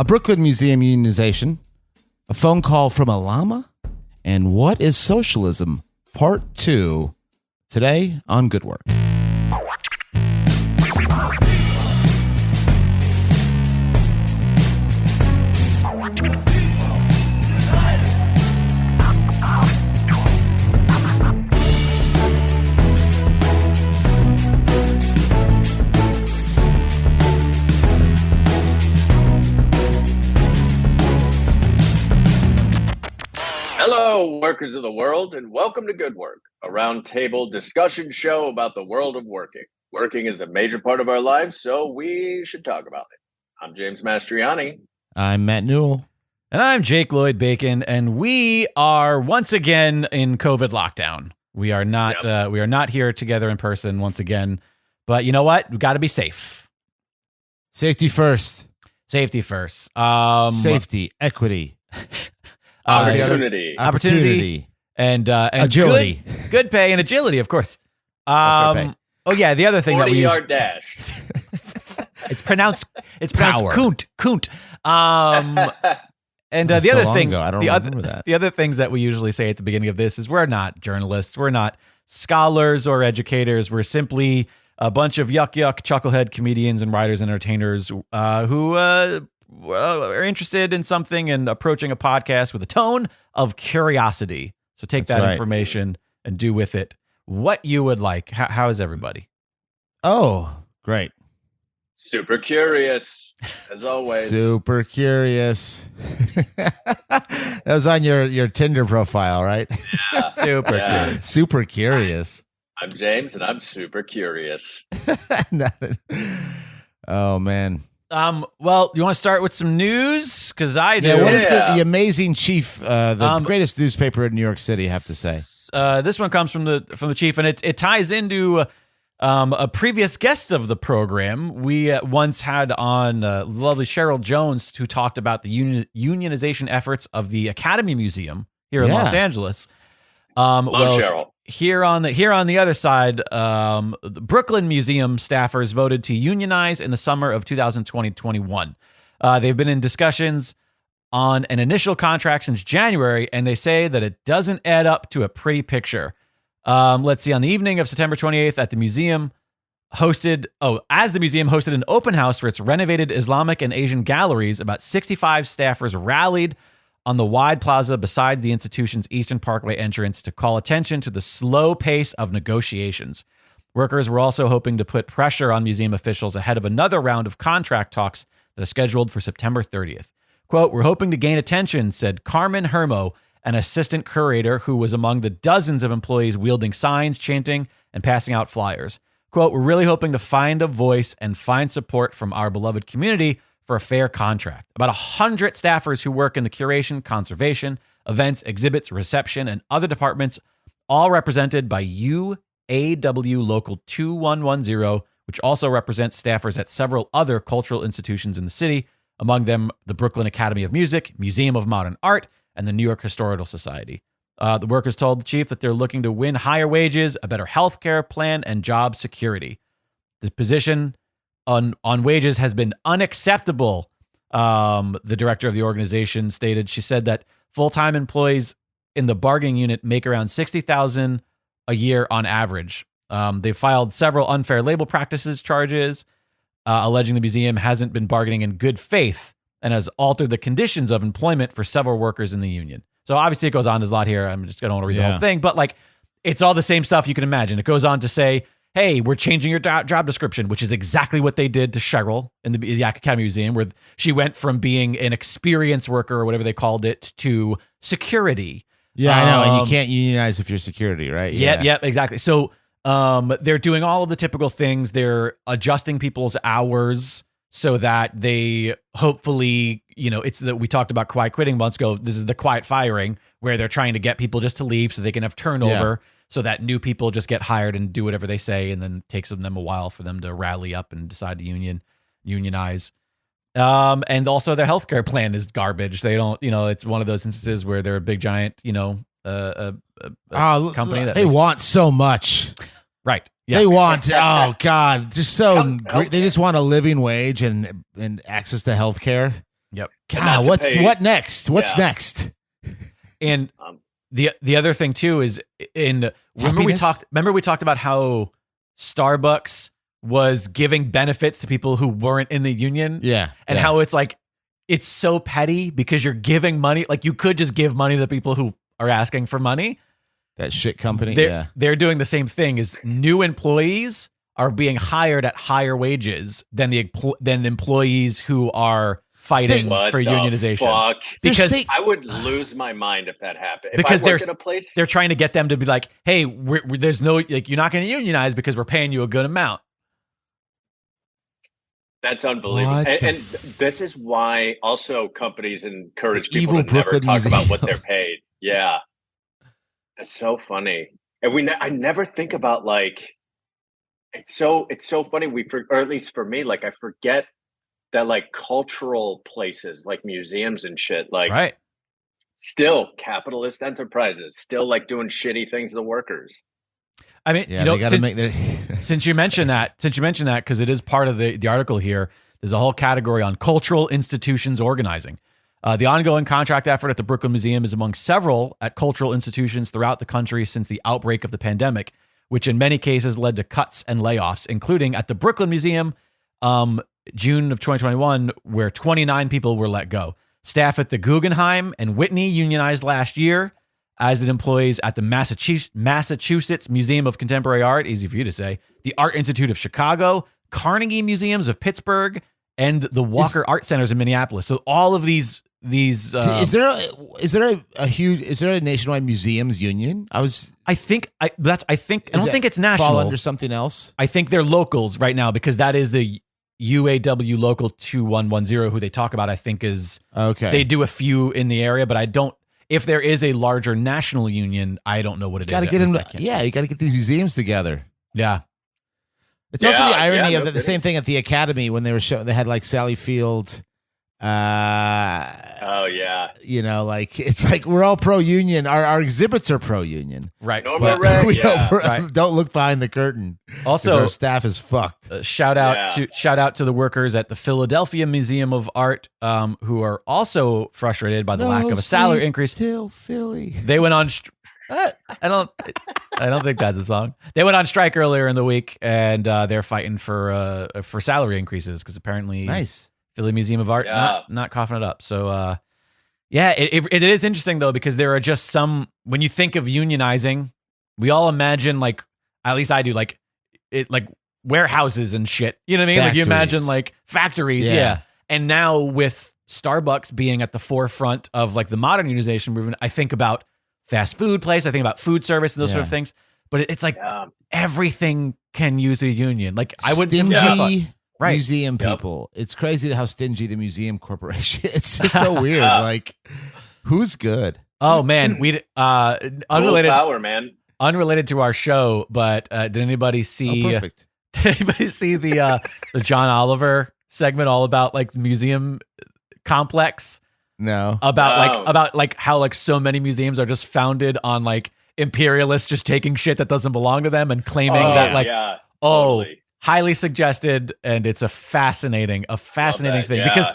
a Brooklyn Museum unionization, a phone call from a llama, and what is socialism? Part 2, today on Good Work. Hello, workers of the world, and welcome to Good Work, a roundtable discussion show about the world of working. Working is a major part of our lives, so we should talk about it. I'm James Mastriani. I'm Matt Newell. And I'm Jake Lloyd Bacon, and we are once again in COVID lockdown. We are not here together in person once again, but you know what? We've got to be safe. Safety first. Safety first. Safety, equity. Opportunity, and agility, good pay and agility, of course. Oh yeah, the other thing that we use, 40-yard dash. it's pronounced Power. Kunt. And the other thing, the other things that we usually say at the beginning of this is we're not journalists, we're not scholars or educators, we're simply a bunch of yuck chucklehead comedians and writers and entertainers who are interested in something and approaching a podcast with a tone of curiosity. So take that information and do with it what you would like. How is everybody? Oh, great. Super curious, as always. Super curious. That was on your Tinder profile, right? Yeah. Super curious. I'm James, and I'm super curious. Oh, man. Well, you want to start with some news? Because I do. Yeah, what does the amazing chief, the greatest newspaper in New York City, have to say? This one comes from the chief, and it ties into a previous guest of the program. We once had on lovely Cheryl Jones, who talked about the unionization efforts of the Academy Museum here in Los Angeles. Cheryl. Here on the other side, the Brooklyn Museum staffers voted to unionize in the summer of 2020-21. They've been in discussions on an initial contract since January, and they say that it doesn't add up to a pretty picture. Let's see, on the evening of September 28th at the museum, as the museum hosted an open house for its renovated Islamic and Asian galleries, about 65 staffers rallied on the wide plaza beside the institution's Eastern Parkway entrance to call attention to the slow pace of negotiations. Workers were also hoping to put pressure on museum officials ahead of another round of contract talks that are scheduled for September 30th. Quote, "We're hoping to gain attention," said Carmen Hermo, an assistant curator who was among the dozens of employees wielding signs, chanting, and passing out flyers. Quote, "We're really hoping to find a voice and find support from our beloved community for a fair contract." About 100 staffers who work in the curation, conservation, events, exhibits, reception, and other departments, all represented by UAW Local 2110, which also represents staffers at several other cultural institutions in the city, among them the Brooklyn Academy of Music, Museum of Modern Art, and the New York Historical Society. The workers told the chief that they're looking to win higher wages, a better health care plan, and job security. The position on wages has been unacceptable, the director of the organization stated. She said that full-time employees in the bargaining unit make around $60,000 a year on average. They filed several unfair labor practices charges, alleging the museum hasn't been bargaining in good faith and has altered the conditions of employment for several workers in the union. So obviously it goes on. There's a lot here. I don't want to read the whole thing, but like it's all the same stuff you can imagine. It goes on to say, hey, we're changing your job description, which is exactly what they did to Cheryl in the Academy Museum, where she went from being an experienced worker or whatever they called it to security. Yeah, I know. And you can't unionize if you're security, right? Yep, exactly. So they're doing all of the typical things. They're adjusting people's hours so that they hopefully, it's that we talked about quiet quitting months ago. This is the quiet firing, where they're trying to get people just to leave so they can have turnover. Yeah. So that new people just get hired and do whatever they say, and then it takes them a while for them to rally up and decide to unionize. And also their healthcare plan is garbage. They don't, it's one of those instances where they're a big giant, company that they want so much. Right. Yeah. They want, they just want a living wage and access to healthcare. Yep. God, what next? What's next? And the other thing too is remember we talked about how Starbucks was giving benefits to people who weren't in the union. Yeah. And how it's like, it's so petty because you're giving money. Like you could just give money to people who are asking for money. That shit company. They're doing the same thing as new employees are being hired at higher wages than the employees who are fighting for unionization. Fuck? Because I would lose my mind if that happened. Because if I worked in a place, they're trying to get them to be like, hey, there's no, like, you're not going to unionize because we're paying you a good amount. That's unbelievable. And this is why also companies encourage people to Brooklyn never talk Museum. about what they're paid. Yeah. That's so funny. And I never think about like, it's so funny. Or at least for me, like I forget that like cultural places like museums and shit, like right. Still capitalist enterprises, still like doing shitty things to the workers. I mean, since you mentioned that, because it is part of the article here, there's a whole category on cultural institutions organizing. The ongoing contract effort at the Brooklyn Museum is among several at cultural institutions throughout the country since the outbreak of the pandemic, which in many cases led to cuts and layoffs, including at the Brooklyn Museum, June of 2021, where 29 people were let go. Staff at the Guggenheim and Whitney unionized last year, as did employees at the Massachusetts Museum of Contemporary Art, easy for you to say, the Art Institute of Chicago, Carnegie Museums of Pittsburgh, and the Walker Art Centers in Minneapolis. So all of these is there a nationwide museums union? I don't think it's national. Fall under something else? I think they're locals right now because that is the UAW Local 2110 who they talk about. I think is okay. They do a few in the area, but I don't. If there is a larger national union, I don't know what it is. You got to get these museums together. Yeah. It's also the irony of the same thing at the Academy when they were they had like Sally Field. Oh yeah. You know, like it's like we're all pro union. Our exhibits are pro union. Right. Don't look behind the curtain. Also, our staff is fucked. Shout out to the workers at the Philadelphia Museum of Art, who are also frustrated by the lack of a salary increase. Till Philly. They went on. I don't think that's a song. They went on strike earlier in the week, and they're fighting for salary increases because apparently, Philly Museum of Art not coughing it up. So, it is interesting though because there are just some. When you think of unionizing, we all imagine like, at least I do, like warehouses and shit. You know what I mean? Factories. Like you imagine like factories, yeah. And now with Starbucks being at the forefront of like the modern unionization movement, I think about fast food place. I think about food service and those sort of things. But it's like everything can use a union. Like I would stingy museum people. It's crazy how stingy the museum corporation. It's just so weird. Like who's good? Oh man, we unrelated power, man. Unrelated to our show, but did anybody see? Oh, perfect. Did anybody see the John Oliver segment all about like the museum complex? No. About how like so many museums are just founded on like imperialists just taking shit that doesn't belong to them and claiming totally. Highly suggested, and it's a fascinating thing because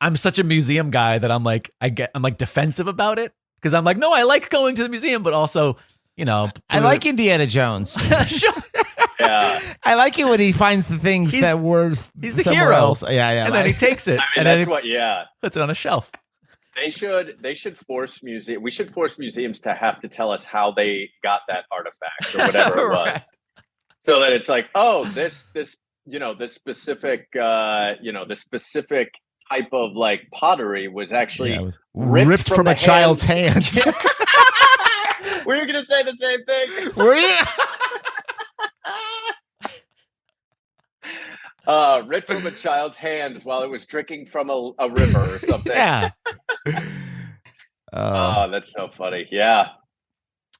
I'm such a museum guy that I'm like defensive about it because I'm like, no, I like going to the museum, but also, you know, I like Indiana Jones. Sure. Yeah, I like it when he finds the things that were he's the hero. Else. Yeah, and then he takes it puts it on a shelf. They should force we should force museums to have to tell us how they got that artifact or whatever it was. Right. So that it's like, oh, this specific type of like pottery was actually ripped from a child's hands. Were you going to say the same thing? Were you? Ripped from a child's hands while it was drinking from a river or something. Yeah. Oh, that's so funny. Yeah.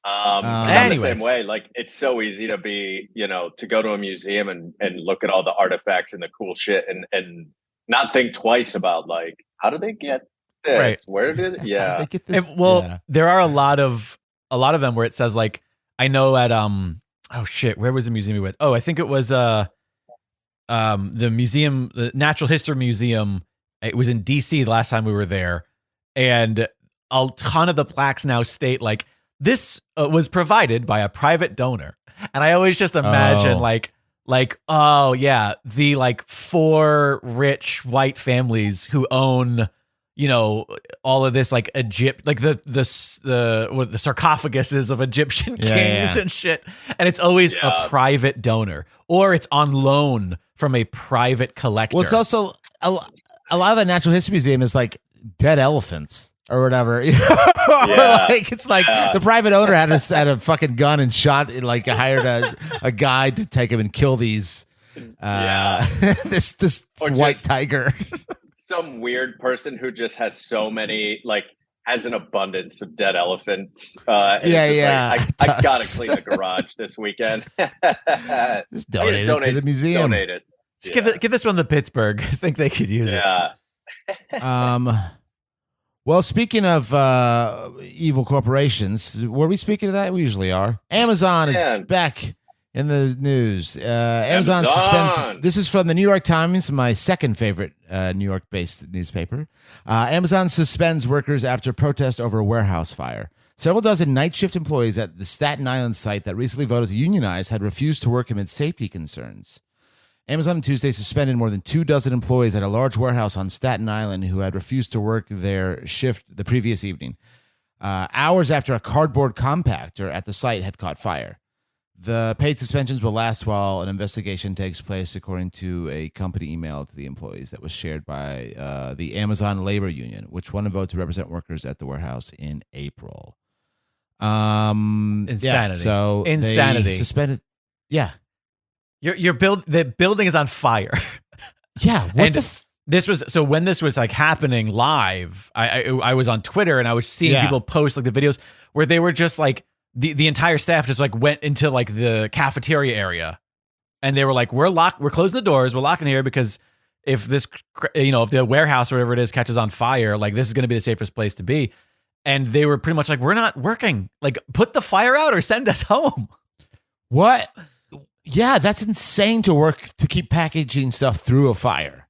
I'm the same way. Like it's so easy to be, to go to a museum and look at all the artifacts and the cool shit and not think twice about like, how did they get this? Right. Where did it? Yeah. They get this? There are a lot of them where it says like, I know at where was the museum we went? Oh, I think it was the museum, the Natural History Museum It was in DC the last time we were there, and a ton of the plaques now state like this was provided by a private donor. And I always just imagine oh yeah, the like 4 rich white families who own, you know, all of this like Egypt, like the sarcophaguses of Egyptian kings and shit. And it's always a private donor, or it's on loan from a private collector. Well, it's also a lot of the Natural History Museum is like dead elephants or whatever. Like it's like the private owner had a fucking gun and hired a guy to take him and kill these this white tiger. Some weird person who just has so many, like, has an abundance of dead elephants. I gotta clean the garage this weekend. Just donate it to the museum. Donate it. Give this one to Pittsburgh. I think they could use it. Well, speaking of evil corporations, were we speaking of that? We usually are. Amazon is back in the news. Amazon suspends. This is from the New York Times, my second favorite New York-based newspaper. Amazon suspends workers after protest over a warehouse fire. Several dozen night shift employees at the Staten Island site that recently voted to unionize had refused to work amid safety concerns. Amazon on Tuesday suspended more than 24 employees at a large warehouse on Staten Island who had refused to work their shift the previous evening, hours after a cardboard compactor at the site had caught fire. The paid suspensions will last while an investigation takes place, according to a company email to the employees that was shared by the Amazon Labor Union, which won a vote to represent workers at the warehouse in April. Insanity. Yeah, so Insanity. They suspended. Yeah. The building is on fire. Yeah. This was so when this was like happening live, I was on Twitter and I was seeing people post like the videos where they were just like the entire staff just like went into like the cafeteria area and they were like, we're closing the doors, we're locking here because if this, if the warehouse or whatever it is catches on fire, like this is going to be the safest place to be. And they were pretty much like, we're not working, like put the fire out or send us home. What? Yeah, that's insane to keep packaging stuff through a fire.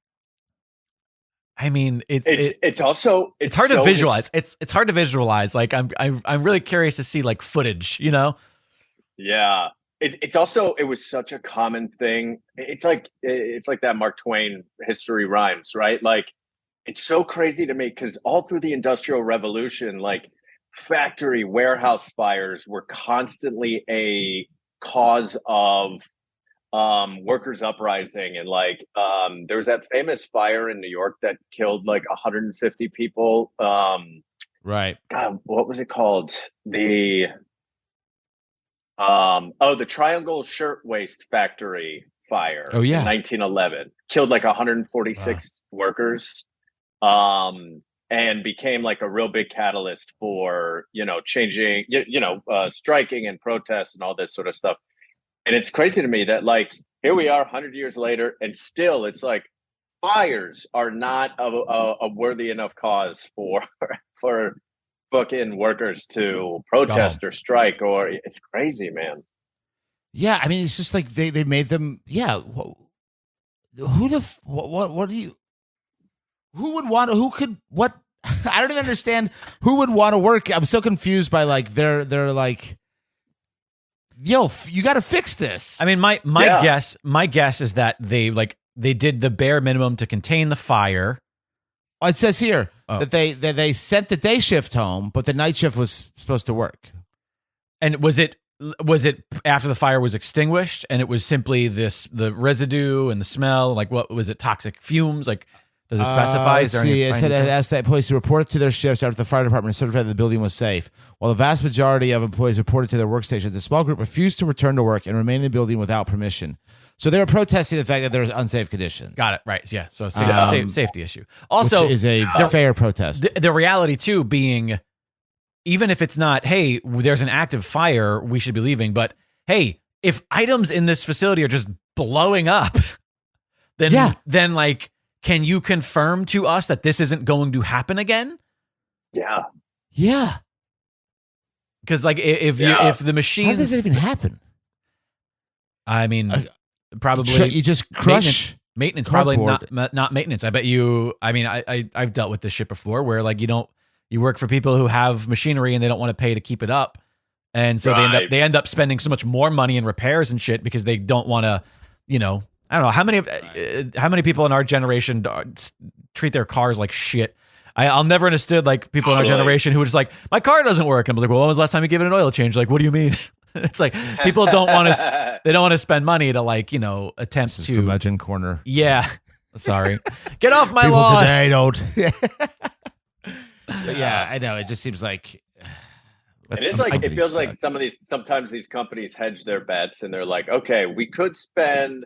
I mean, it's hard to visualize. It's hard to visualize. Like I'm really curious to see like footage, Yeah. It was such a common thing. It's like that Mark Twain history rhymes, right? Like it's so crazy to me because all through the Industrial Revolution, like factory warehouse fires were constantly a cause of workers uprising, and like there was that famous fire in New York that killed like 150 people. Right. God, what was it called? The Triangle Shirtwaist Factory fire. Oh yeah, in 1911 killed like 146 workers. And became like a real big catalyst for, changing, striking and protests and all this sort of stuff. And it's crazy to me that like, here we are 100 years later and still it's like fires are not a worthy enough cause for fucking workers to protest or strike, or it's crazy, man. Yeah. I mean, it's just like they made them. Yeah. I don't even understand who would want to work. I'm so confused by like they're like, yo, you got to fix this. I mean, my guess is that they did the bare minimum to contain the fire. It says here that they sent the day shift home, but the night shift was supposed to work. And was it after the fire was extinguished and it was simply the residue and the smell? Like, what was it? Toxic fumes? Like, does it specify? It said it asked that employees to report to their shifts after the fire department certified that the building was safe. While the vast majority of employees reported to their workstations, a small group refused to return to work and remain in the building without permission. So they were protesting the fact that there was unsafe conditions. Got it. Right. Yeah. So safety issue. Also, which is a fair protest. The reality too being, even if it's not, hey, there's an active fire, we should be leaving. But hey, if items in this facility are just blowing up, then like, can you confirm to us that this isn't going to happen again? Yeah. Yeah. Because like if the machine, how does it even happen? I mean, probably you just crush Maintenance, Cardboard. probably not maintenance. I bet you. I mean, I've dealt with this shit before, where like you work for people who have machinery and they don't want to pay to keep it up, and so they end up spending so much more money in repairs and shit because they don't want to, I don't know how many people in our generation treat their cars like shit. I'll never understood like people in our generation who were just like, my car doesn't work. And I was like, well, when was the last time you gave it an oil change? Like, what do you mean? It's like people don't want to spend money to like, attempt this is to Legend Corner. Yeah. Sorry. Get off my people lawn. Today don't. Yeah, I know. It just seems like it feels like sometimes these companies hedge their bets and they're like, okay, we could spend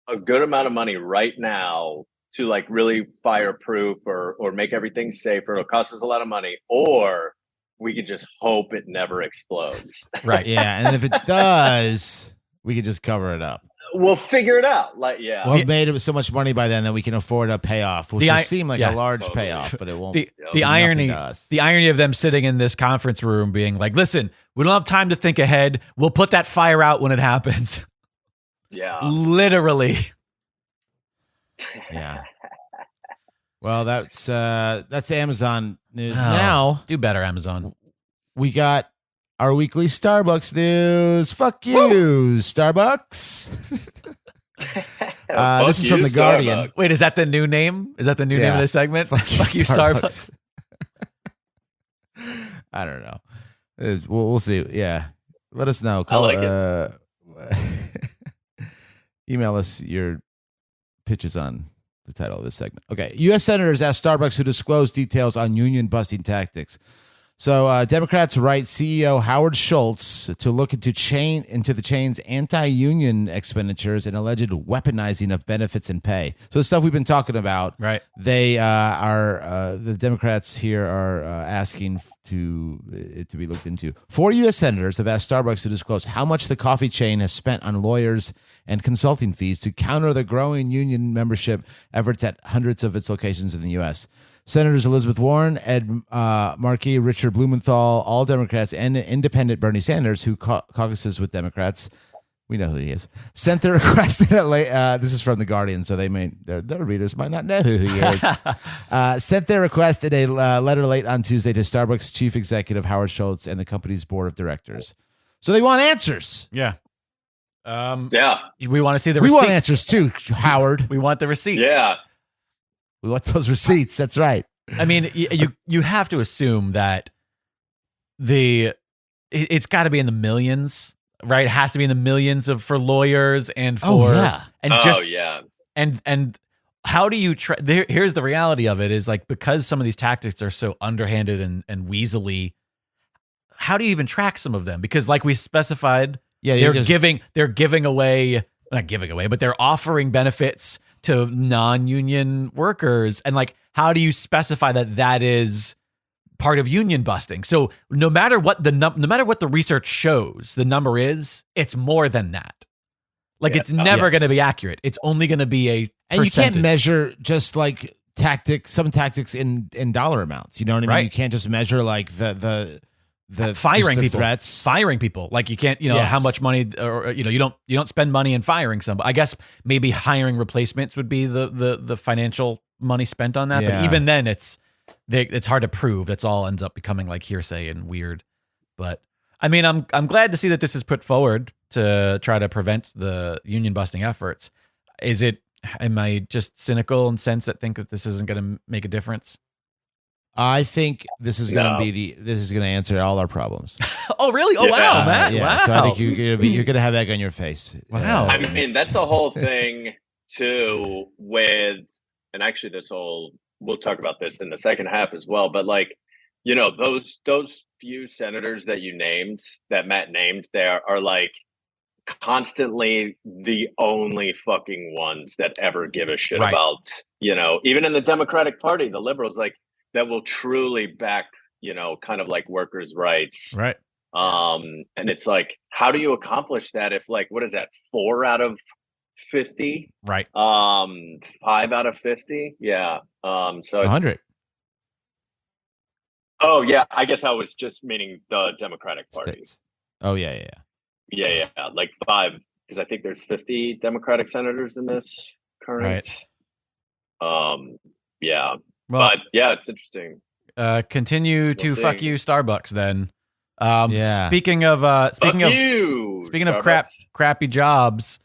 a good amount of money right now to like really fireproof or make everything safer. It'll cost us a lot of money, or we could just hope it never explodes. Right. Yeah. And if it does, we could just cover it up. We'll figure it out. Like, yeah. We'll have made so much money by then that we can afford a payoff, which will seem like a large payoff, but it won't. The irony of them sitting in this conference room being like, listen, we don't have time to think ahead. We'll put that fire out when it happens. Yeah. Literally. Yeah. Well, that's Amazon news. Now, do better, Amazon. We got our weekly Starbucks news. Fuck you, Starbucks. This is from The Guardian. Wait, is that the new name? Is that the new name of this segment? Fuck you, Starbucks. I don't know. We'll see. Yeah. Let us know. I like it. Email us your pitches on the title of this segment. Okay. U.S. senators asked Starbucks to disclose details on union busting tactics. So Democrats write CEO Howard Schultz to look into the chain's anti-union expenditures and alleged weaponizing of benefits and pay. So the stuff we've been talking about, right? They the Democrats here are asking to be looked into. 4 U.S. senators have asked Starbucks to disclose how much the coffee chain has spent on lawyers and consulting fees to counter the growing union membership efforts at hundreds of its locations in the U.S. Senators Elizabeth Warren, Ed Markey, Richard Blumenthal, all Democrats, and independent Bernie Sanders, who caucuses with Democrats, we know who he is, sent the request this is from The Guardian, so their readers might not know who he is. Sent their request in a letter late on Tuesday to Starbucks chief executive Howard Schultz and the company's board of directors. So they want answers. Yeah. We want to see the receipts. We want receipts. answers too, Howard. We want the receipts. Yeah. We want those receipts. That's right. I mean, you have to assume that it's got to be in the millions, right? It has to be in the millions for lawyers and for and how do you here's the reality of it is like, because some of these tactics are so underhanded and weaselly, how do you even track some of them? Because like we specified, they're offering benefits to non-union workers. And like, how do you specify that is part of union busting? So no matter what the research shows, the number is, it's more than that. Like it's never going to be accurate. It's only going to be a and percentage. You can't measure just like some tactics in dollar amounts. You know what I mean? Right. You can't just measure like the firing the people, threats, firing people. Like you can't, how much money, or you don't spend money in firing somebody. I guess maybe hiring replacements would be the financial money spent on that. Yeah. But even then, it's hard to prove. That's all ends up becoming like hearsay and weird. But I mean, I'm glad to see that this is put forward to try to prevent the union busting efforts. Am I just cynical in the sense that think that this isn't going to make a difference? I think this is going to answer all our problems. Oh, really? Oh, wow, Matt. Yeah. Wow. So I think you're going to have egg on your face. Wow. I mean, that's the whole thing too and actually we'll talk about this in the second half as well. But like, those few senators that Matt named there are like constantly the only fucking ones that ever give a shit about, even in the Democratic Party, the liberals, like, that will truly back, kind of like workers' rights. Right. And it's like, how do you accomplish that if like, what is that, 4 out of 50? Right. 5 out of 50? Yeah. So it's 100. Oh, yeah. I guess I was just meaning the Democratic Party. States. Oh, yeah. Yeah. Like 5, because I think there's 50 Democratic senators in this current. Right. Yeah. Well, but yeah, it's interesting. Continue to fuck you, Starbucks. Then. Yeah. Speaking of Starbucks. crappy jobs,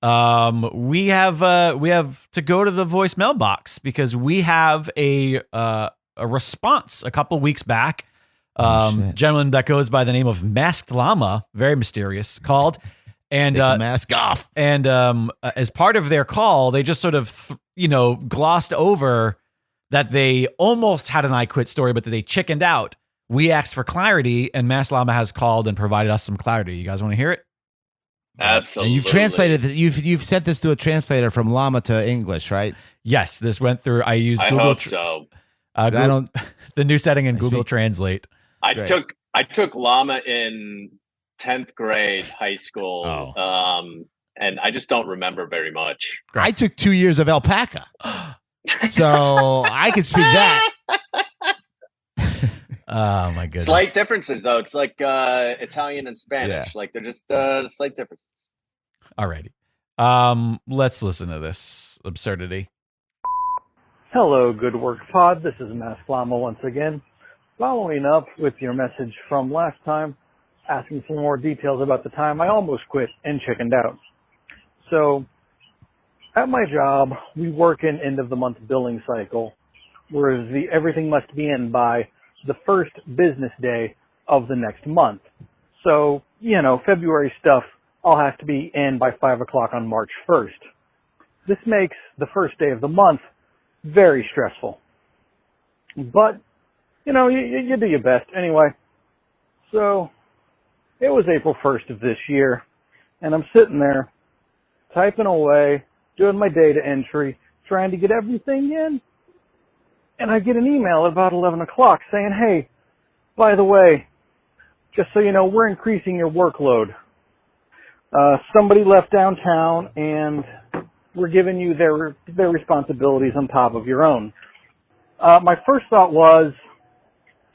we have to go to the voicemail box because we have a response a couple weeks back. Gentleman that goes by the name of Masked Llama, very mysterious, called. And take the mask off. And as part of their call, they just sort of glossed over that they almost had an I Quit story, but that they chickened out. We asked for clarity, and Masked Llama has called and provided us some clarity. You guys want to hear it? Absolutely. And you've translated. You've sent this to a translator from Llama to English, right? Yes, this went through. I used Google. I hope so. Google, the new setting in Google Translate. I took Llama in 10th grade high school, and I just don't remember very much. I took 2 years of alpaca, so I could speak that. Oh my goodness! Slight differences, though. It's like Italian and Spanish. Yeah. Like they're just slight differences. Alrighty, let's listen to this absurdity. Hello, Good Work Pod. This is Masked Llama once again, following up with your message from last time, asking for more details about the time I almost quit and chickened out. So, at my job, we work in end of the month billing cycle, whereas everything must be in by the first business day of the next month. So, February stuff all has to be in by 5 o'clock on March 1st. This makes the first day of the month very stressful. But, you do your best anyway. So, it was April 1st of this year, and I'm sitting there, typing away, doing my data entry, trying to get everything in. And I get an email at about 11 o'clock saying, hey, by the way, just so you know, we're increasing your workload. Somebody left downtown and we're giving you their responsibilities on top of your own. My first thought was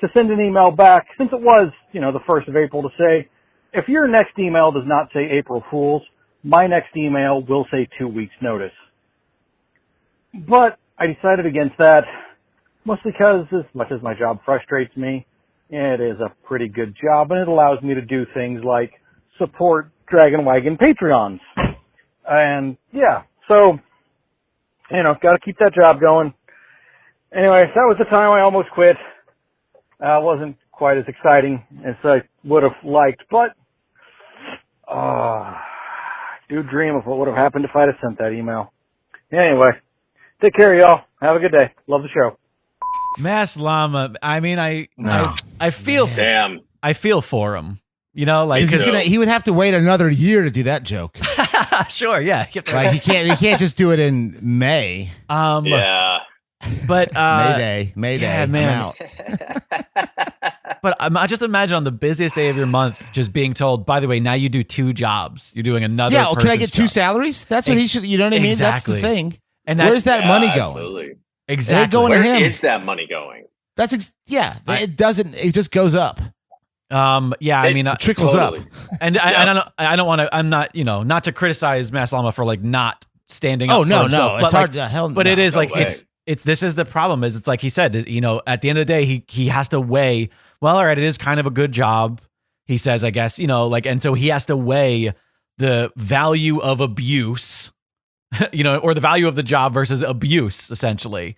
to send an email back, since it was, the 1st of April, to say, if your next email does not say April Fools, my next email will say 2 weeks notice. But I decided against that. Mostly because, as much as my job frustrates me, it is a pretty good job, and it allows me to do things like support Dragon Wagon Patreons. And, yeah, so, got to keep that job going. Anyway, that was the time I almost quit. It wasn't quite as exciting as I would have liked, but I do dream of what would have happened if I'd have sent that email. Anyway, take care, y'all. Have a good day. Love the show. Masked Llama. I mean, I feel. Damn. I feel for him. Because he would have to wait another year to do that joke. Sure, yeah. Like he can't just do it in May. Yeah. But Mayday. Yeah, man. I'm out. But I just imagine on the busiest day of your month, just being told, by the way, now you do 2 jobs. You're doing another. Yeah. Can I get 2 job. salaries? That's what he should. You know what I mean? Exactly. That's the thing. And where's that money going? Absolutely. Exactly. Going Where to him. is that money going? That's it doesn't. It just goes up. Yeah. It trickles totally. up. And I don't want to. I'm not. Not to criticize Masked Llama for not standing up. Oh no, for himself, no. It's but hard. Hell, but no, it is no way. it's this is the problem. Is it's like he said. At the end of the day, he has to weigh. Well, all right, it is kind of a good job. He says, I guess, and so he has to weigh the value of abuse, or the value of the job versus abuse, essentially.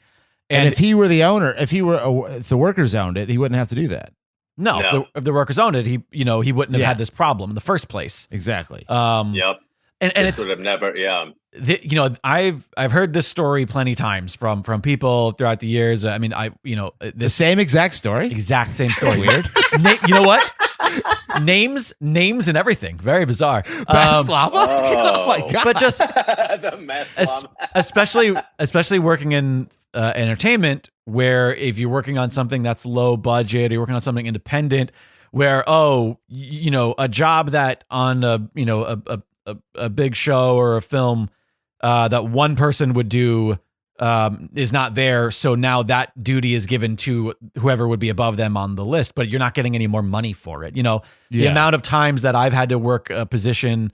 And if he were the owner, if the workers owned it, he wouldn't have to do that. No. If the workers owned it, he wouldn't have had this problem in the first place. Exactly. Yep. And it's would have never. Yeah. I've heard this story plenty times from people throughout the years. I mean, the same exact story. Exact same story. Weird. You know what? Names and everything. Very bizarre. Masked Llama? Oh my god! But just the Masked Llama. especially working in entertainment, where if you're working on something that's low budget, or you're working on something independent, where a job that on a big show or a film that one person would do is not there, so now that duty is given to whoever would be above them on the list, but you're not getting any more money for it. The amount of times that I've had to work a position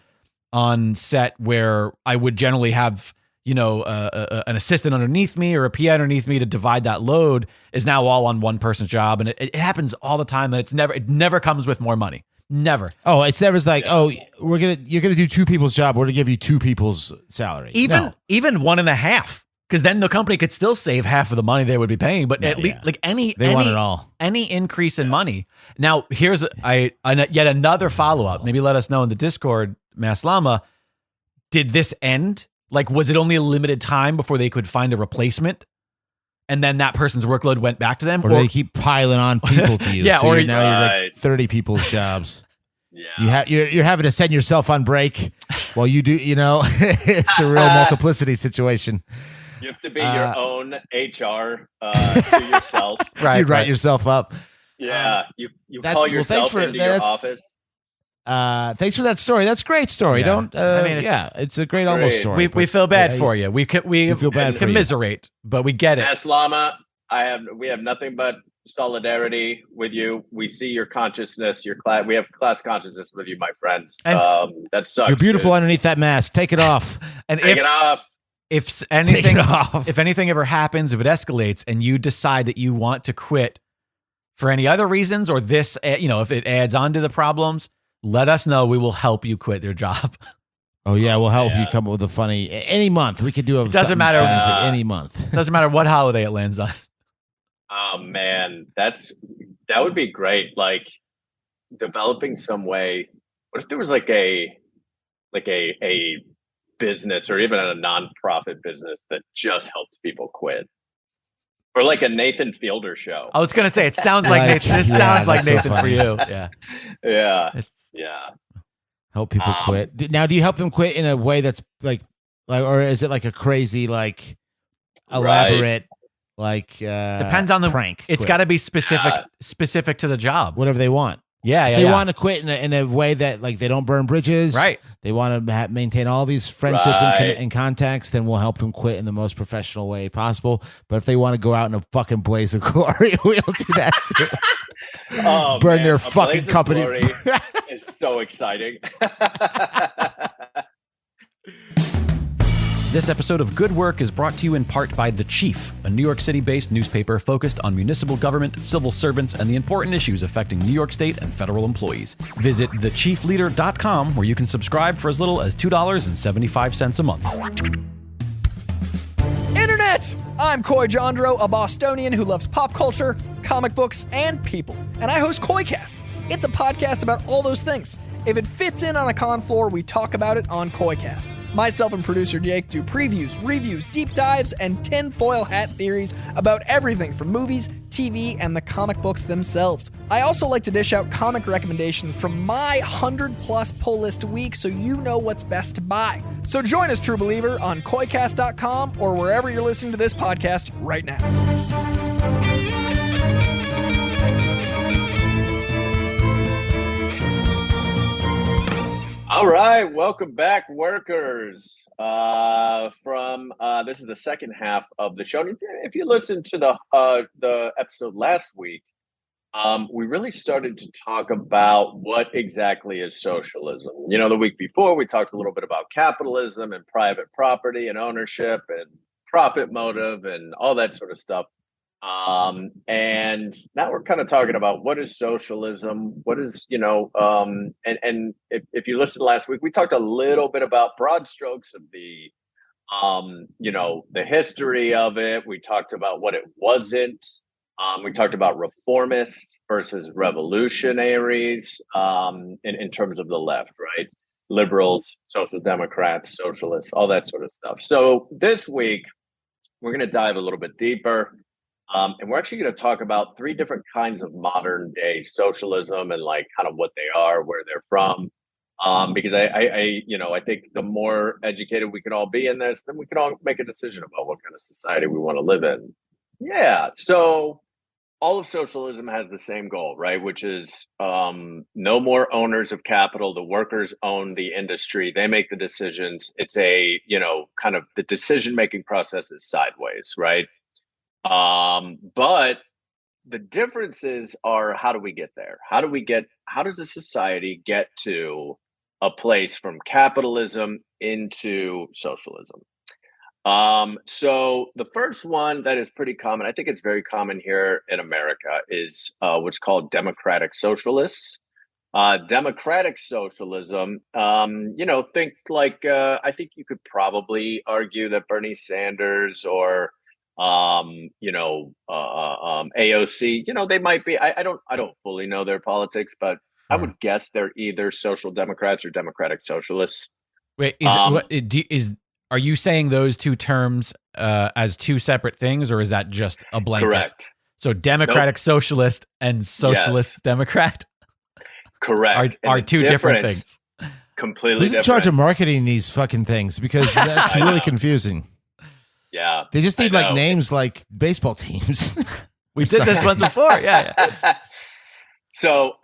on set where I would generally have an assistant underneath me or a PA underneath me to divide that load is now all on one person's job. And it happens all the time. And it never comes with more money. Never. Oh, it's never like, you're going to do two people's job. We're going to give you two people's salary. Even 1.5. Because then the company could still save half of the money they would be paying, but at least like they want it all. Any increase in money. Now, here's yet another follow up. Maybe let us know in the Discord, Maslama. Did this end? Like, was it only a limited time before they could find a replacement, and then that person's workload went back to them, or they keep piling on people to you? Yeah, so or now you're like 30 people's jobs. Yeah, you're having to send yourself on break while you do. It's a real multiplicity situation. You have to be your own HR to yourself. Right. You write yourself up. Yeah. You call yourself into your office. Thanks for that story. That's a great story. Yeah. It's a great almost story. We feel bad for you. We feel bad for commiserate, but we get it. Aslama, we have nothing but solidarity with you. We see your consciousness, we have class consciousness with you, my friend. And that sucks. You're beautiful underneath that mask. Take it off. And take it off. If anything ever happens, if it escalates and you decide that you want to quit for any other reasons, or this, if it adds on to the problems, let us know. We will help you quit your job. Oh yeah, we'll help you come up with a funny any month. We could do it. Doesn't matter for any month. Doesn't matter what holiday it lands on. Oh man, that would be great. Like developing some way. What if there was like a business or even a non-profit business that just helps people quit, or like a Nathan Fielder show? I was gonna say it sounds like Nathan. This sounds like Nathan for you. Yeah. Help people quit. Now, do you help them quit in a way that's like, or is it like a crazy, like elaborate, like depends on the prank? It's got to be specific to the job. Whatever they want. Yeah, if they want to quit in a way that like they don't burn bridges, right? They want to maintain all these friendships and contacts. Then we'll help them quit in the most professional way possible. But if they want to go out in a fucking blaze of glory, we'll do that too. Burn their fucking company. Is so exciting. This episode of Good Work is brought to you in part by The Chief, a New York City-based newspaper focused on municipal government, civil servants, and the important issues affecting New York State and federal employees. Visit thechiefleader.com, where you can subscribe for as little as $2.75 a month. Internet! I'm Coy Jandro, a Bostonian who loves pop culture, comic books, and people. And I host Coycast. It's a podcast about all those things. If it fits in on a con floor, we talk about it on Coycast. Myself and producer Jake do previews, reviews, deep dives, and tinfoil hat theories about everything from movies, TV, and the comic books themselves. I also like to dish out comic recommendations from my 100-plus pull list a week so you know what's best to buy. So join us, True Believer, on Coycast.com or wherever you're listening to this podcast right now. All right, welcome back, workers. This is the second half of the show. If you listened to the episode last week, we really started to talk about what exactly is socialism. The week before we talked a little bit about capitalism and private property and ownership and profit motive and all that sort of stuff. And now we're kind of talking about what is socialism, what is, and if you listened last week, we talked a little bit about broad strokes of the history of it. We talked about what it wasn't. We talked about reformists versus revolutionaries, in terms of the left, right? Liberals, social democrats, socialists, all that sort of stuff. So this week, we're going to dive a little bit deeper. And we're actually going to talk about three different kinds of modern day socialism and like kind of what they are, where they're from. Because I think the more educated we can all be in this, then we can all make a decision about what kind of society we want to live in. Yeah. So all of socialism has the same goal, right? Which is no more owners of capital. The workers own the industry. They make the decisions. It's kind of the decision-making process is sideways, right? But the differences are, how do we get there? How does a society get to a place from capitalism into socialism? So the first one that is pretty common, I think it's very common here in America, is what's called democratic socialists. Democratic socialism, think like, I think you could probably argue that Bernie Sanders or, AOC, they might be, I don't fully know their politics, but I would guess they're either social democrats or democratic socialists. Wait, are you saying those two terms as two separate things, or is that just a blanket? Correct. So democratic socialist and socialist democrat? Correct. Are two different things. Completely Who's in charge of marketing these fucking things? Because that's really confusing. Yeah. They just need like names like baseball teams. We did this once before. Yeah. So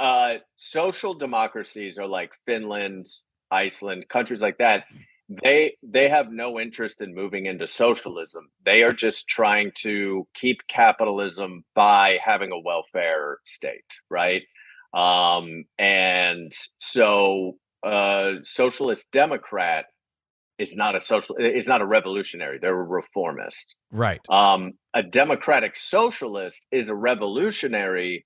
social democracies are like Finland, Iceland, countries like that. They have no interest in moving into socialism. They are just trying to keep capitalism by having a welfare state, right? And so socialist democrat is not a revolutionary. They're a reformist. Right. A democratic socialist is a revolutionary,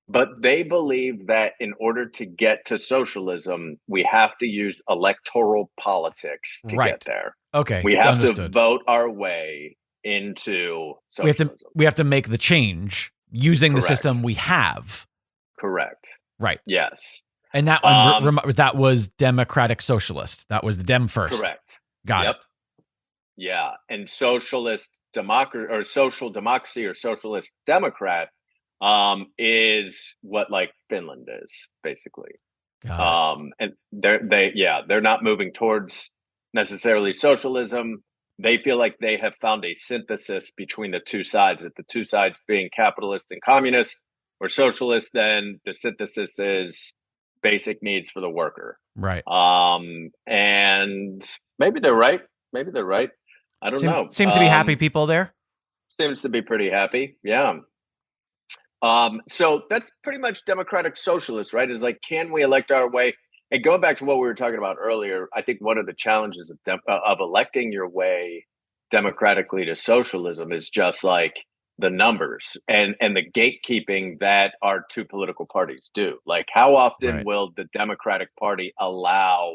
but they believe that in order to get to socialism, we have to use electoral politics to get there. Okay. We have to vote our way into socialism. We have to make the change using the system we have. Correct. Right. Yes. And that one, that was democratic socialist. That was the dem first. Correct. Got it. Yeah. And socialist democracy or social democracy or socialist democrat is what like Finland is basically. And they're not moving towards necessarily socialism. They feel like they have found a synthesis between the two sides, that the two sides being capitalist and communist or socialist, then the synthesis is basic needs for the worker. Right. And maybe they're right. I don't know. Seem to be happy people there. Seems to be pretty happy. Yeah. So that's pretty much democratic socialist, right? Is like, can we elect our way? And going back to what we were talking about earlier, I think one of the challenges of electing your way democratically to socialism is just like the numbers and the gatekeeping that our two political parties do. Like, how often will the Democratic Party allow,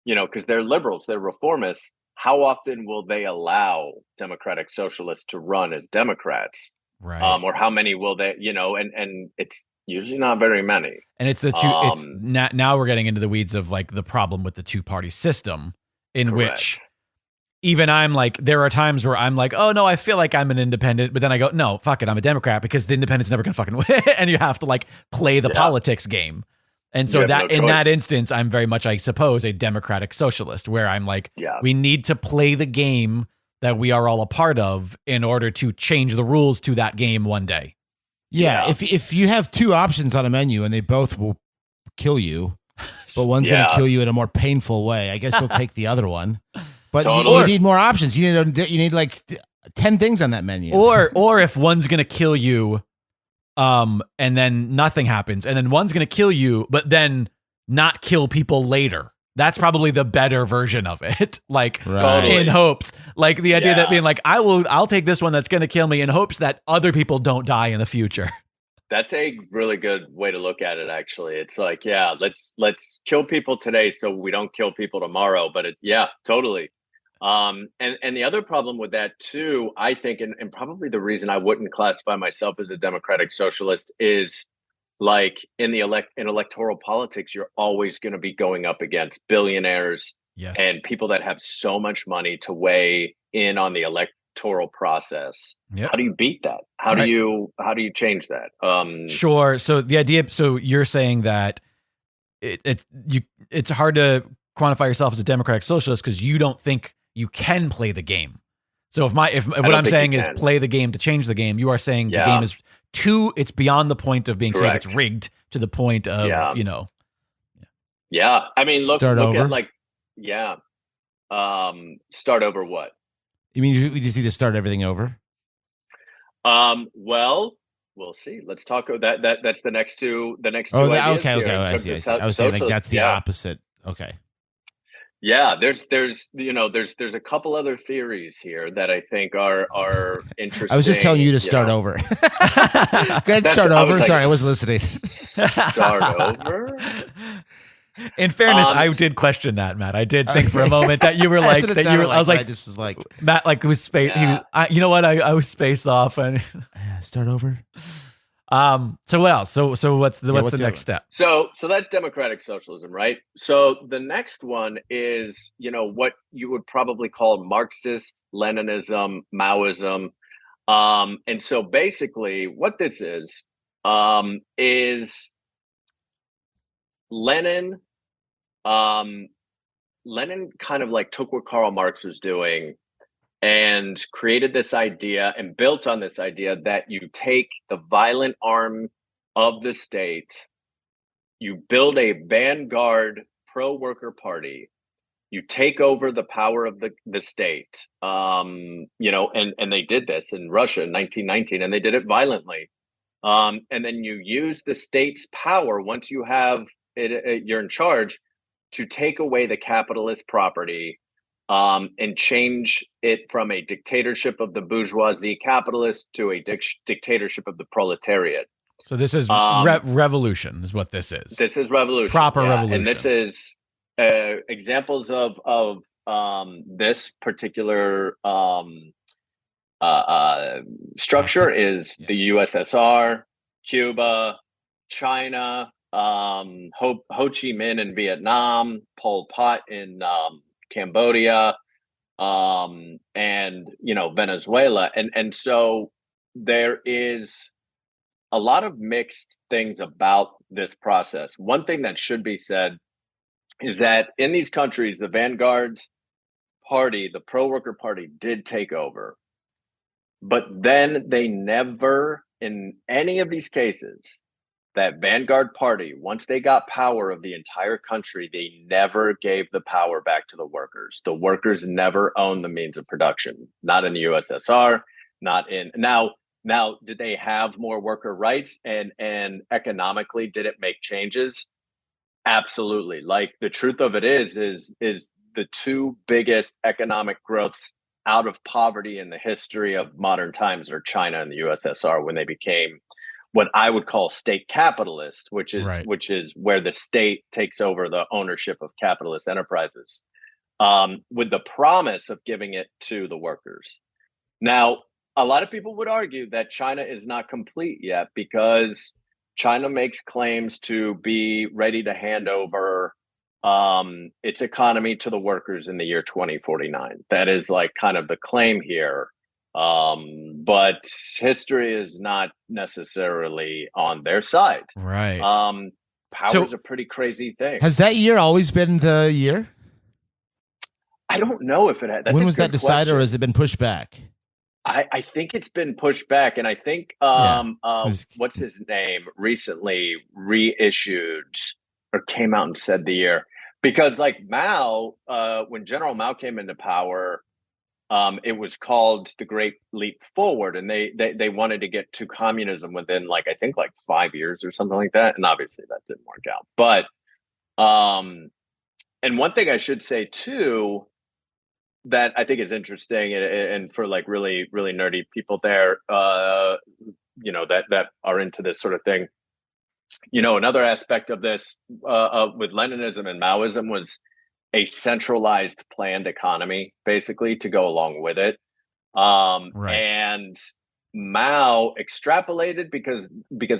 because they're liberals, they're reformists, how often will they allow democratic socialists to run as Democrats? Right. Or how many will they, and it's usually not very many. And it's the two, it's now we're getting into the weeds of like the problem with the two-party system in which even I'm like, there are times where I'm like, oh no, I feel like I'm an independent, but then I go, no, fuck it, I'm a Democrat because the independent's never gonna fucking win. And you have to like play the politics game. And so that in that instance, I'm very much, I suppose, a democratic socialist where I'm like, we need to play the game that we are all a part of in order to change the rules to that game one day. Yeah. If you have two options on a menu and they both will kill you, but one's going to kill you in a more painful way, I guess you'll take the other one. But you need more options. You need like 10 things on that menu. Or if one's going to kill you, and then nothing happens, and then one's going to kill you, but then not kill people later. That's probably the better version of it. Like in hopes, like the idea that being like, I'll take this one that's going to kill me in hopes that other people don't die in the future. That's a really good way to look at it. Actually, it's like, let's kill people today so we don't kill people tomorrow. But totally. And the other problem with that too, I think, and probably the reason I wouldn't classify myself as a democratic socialist is like in electoral politics, you're always going to be going up against billionaires and people that have so much money to weigh in on the electoral process. Yep. How do you beat that? How do you change that? Sure. So the idea, so you're saying that it's hard to quantify yourself as a democratic socialist because you don't think you can play the game. So if what I'm saying is play the game to change the game, you are saying the game is it's beyond the point of being said it's rigged to the point of, Yeah. I mean, look over. At like, start over what? You mean we just need to start everything over? Well, we'll see. Let's talk that. That's the next two. The next two. Okay. I see. I was saying like that's the opposite. Okay. Yeah, there's a couple other theories here that I think are interesting. I was just telling you to start over. Go ahead, start over. Sorry, I wasn't listening. Start over. In fairness, I did question that, Matt. I did think for a moment that you were like that. You were. I was like, I just was like, Matt, like was space. Yeah. You know what? I was spaced off. And start over. So what else? So what's the next step? So that's democratic socialism, right? So the next one is, what you would probably call Marxist Leninism, Maoism. And so basically what this is Lenin kind of like took what Karl Marx was doing and created this idea and built on this idea that you take the violent arm of the state, you build a vanguard pro-worker party, you take over the power of the state, and they did this in Russia in 1919, and they did it violently. And then you use the state's power once you have you're in charge to take away the capitalist property and change it from a dictatorship of the bourgeoisie capitalists to a dictatorship of the proletariat. So this is revolution is what this is. This is revolution. Proper revolution. And this is examples of this particular structure is the USSR, Cuba, China, Ho Chi Minh in Vietnam, Pol Pot in Cambodia, and Venezuela, and so there is a lot of mixed things about this process. One thing that should be said is that in these countries, the vanguard party, the pro-worker party, did take over, but then they never, in any of these cases, that vanguard party, once they got power of the entire country, they never gave the power back to the workers. The workers never owned the means of production, not in the USSR, not in now, did they have more worker rights and economically, did it make changes? Absolutely. Like the truth of it is the two biggest economic growths out of poverty in the history of modern times are China and the USSR when they became what I would call state capitalist, which is where the state takes over the ownership of capitalist enterprises, with the promise of giving it to the workers. Now, a lot of people would argue that China is not complete yet because China makes claims to be ready to hand over its economy to the workers in the year 2049. That is like kind of the claim here. But history is not necessarily on their side. Right. Power is a pretty crazy thing. Has that year always been the year? I don't know if it had. When was that decided, or has it been pushed back? I think it's been pushed back, and I think what's his name recently reissued or came out and said the year, because like Mao, when General Mao came into power, it was called the Great Leap Forward, and they wanted to get to communism within I think 5 years or something like that, and obviously that didn't work out. But and one thing I should say too that I think is interesting, and for really really nerdy people there, that are into this sort of thing, another aspect of this with Leninism and Maoism was a centralized planned economy, basically, to go along with it. And Mao extrapolated because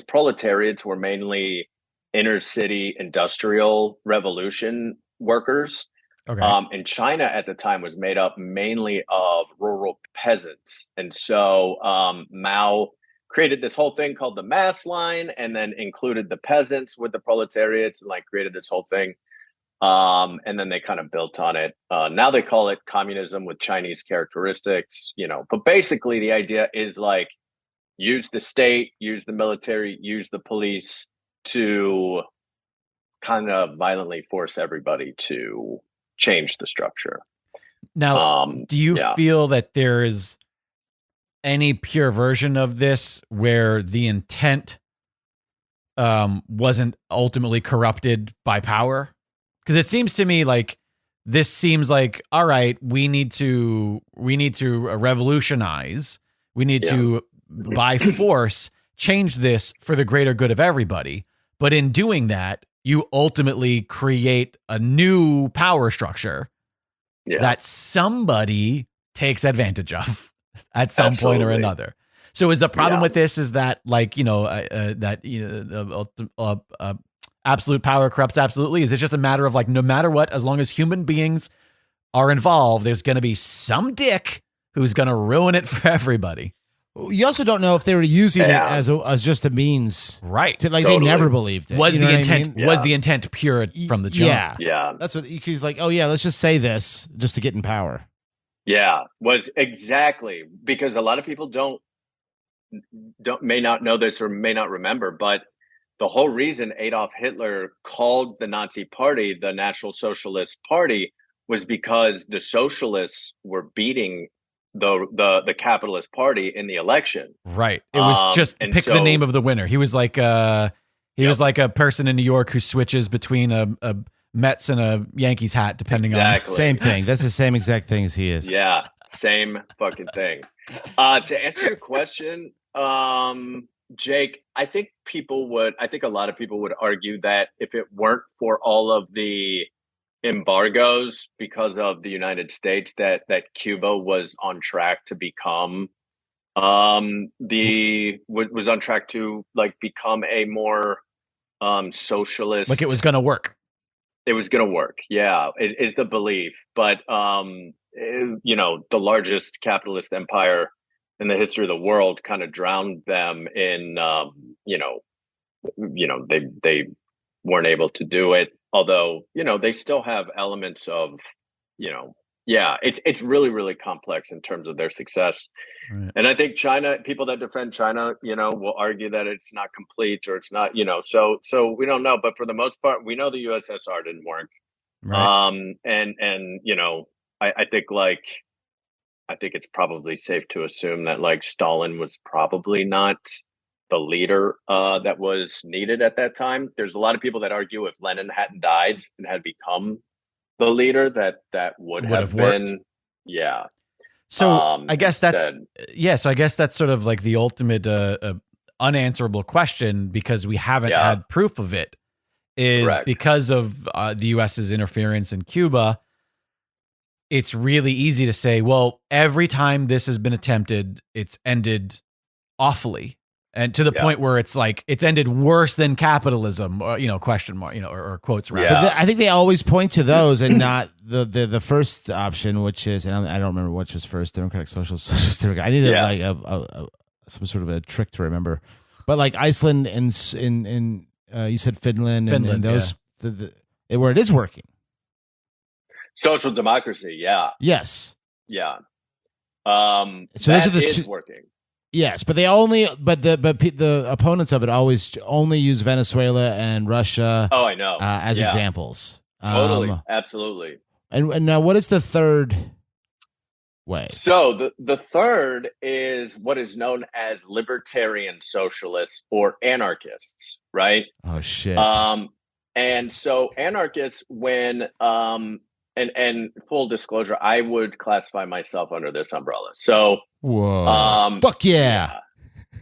proletariats were mainly inner city industrial revolution workers. Okay. And China at the time was made up mainly of rural peasants. And so Mao created this whole thing called the mass line, and then included the peasants with the proletariats, and created this whole thing. And then they kind of built on it. Now they call it communism with Chinese characteristics, but basically the idea is use the state, use the military, use the police to kind of force everybody to change the structure. Now, do you feel that there is any pure version of this where the intent wasn't ultimately corrupted by power? Because it seems to me like this seems like, all right, we need to revolutionize. We need to, by force, change this for the greater good of everybody. But in doing that, you ultimately create a new power structure that somebody takes advantage of at some point or another. So is the problem with this is that, like, absolute power corrupts absolutely? Is it just a matter of, like, no matter what, as long as human beings are involved, there's going to be some dick who's going to ruin it for everybody? You also don't know if they were using it as just a means, right? To, like, they never believed it. Was the intent was the intent pure from the jump? Yeah. That's what he's like. Oh yeah, let's just say this just to get in power. Yeah, was exactly, because a lot of people may not know this or may not remember, but the whole reason Adolf Hitler called the Nazi Party the National Socialist Party was because the socialists were beating the capitalist party in the election. Right. It was just pick the name of the winner. He was like was like a person in New York who switches between a Mets and a Yankees hat, depending on same thing. That's the same exact thing as he is. Yeah, same fucking thing. To answer your question, Jake, I think a lot of people would argue that if it weren't for all of the embargoes because of the United States, that Cuba was on track to become was on track to, like, become a more socialist, like it was going to work. It was going to work. Yeah, is the belief. But the largest capitalist empire in the history of the world kind of drowned them in they weren't able to do it. Although, they still have elements of, it's really, really complex in terms of their success. Right. And I think people that defend China, will argue that it's not complete or it's not, so we don't know. But for the most part, we know the USSR didn't work. Right. I think it's probably safe to assume that, like, Stalin was probably not the leader that was needed at that time. There's a lot of people that argue if Lenin hadn't died and had become the leader, that would have been worked. Yeah. So I guess So I guess that's sort of like the ultimate unanswerable question, because we haven't had proof of it. Is correct. Because of the U.S.'s interference in Cuba, it's really easy to say, well, every time this has been attempted, it's ended awfully. And to the point where it's like, it's ended worse than capitalism, or, question mark, or quotes rather. Yeah. But I think they always point to those and not the first option, which is, and I don't remember which was first, Democratic Socialist. I needed like some sort of a trick to remember. But like Iceland and you said Finland and those, where it is working. Social democracy, yeah. Yes. Yeah. So those are the working. Yes, but the opponents of it always only use Venezuela and Russia. Oh, I know. As examples. Totally, absolutely. And now, what is the third way? So the third is what is known as libertarian socialists or anarchists, right? Oh shit. And so anarchists, when and full disclosure, I would classify myself under this umbrella. So. Whoa. Fuck yeah.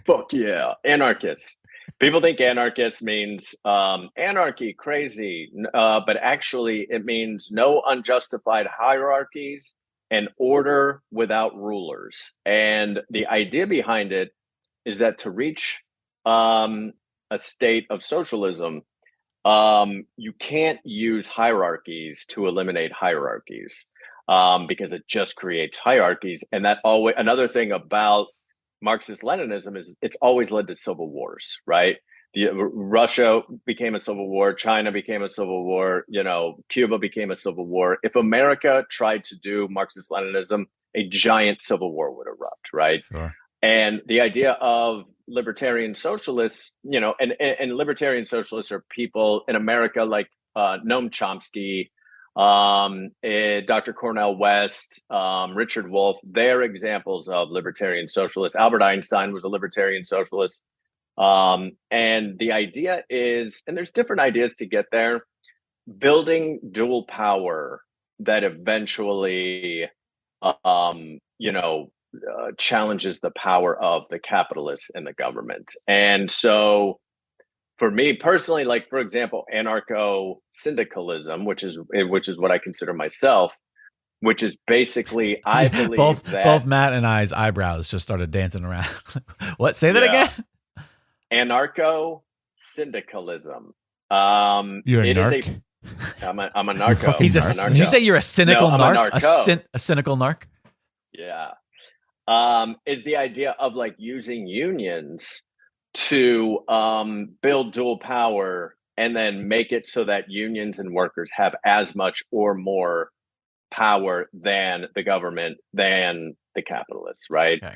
Fuck yeah. Anarchists. People think anarchist means anarchy, crazy. But actually, it means no unjustified hierarchies and order without rulers. And the idea behind it is that to reach a state of socialism, you can't use hierarchies to eliminate hierarchies. Because it just creates hierarchies. And another thing about Marxist-Leninism is it's always led to civil wars, right? Russia became a civil war, China became a civil war, Cuba became a civil war. If America tried to do Marxist-Leninism, a giant civil war would erupt, right? Sure. And the idea of libertarian socialists, and libertarian socialists are people in America like Noam Chomsky, Dr. Cornel West, Richard Wolff. They're examples of libertarian socialists. Albert Einstein was a libertarian socialist. And the idea is, and there's different ideas to get there, building dual power that eventually, challenges the power of the capitalists and the government. And so for me personally, like, for example, anarcho-syndicalism, which is what I consider myself, which is basically, I believe both Matt and I's eyebrows just started dancing around. What? Say that again? Anarcho-syndicalism. You're a narc? I'm a narco. Did you say you're a cynical narc? A cynical narc? Yeah. Is the idea of like using unions to build dual power and then make it so that unions and workers have as much or more power than the government, than the capitalists, right? Okay.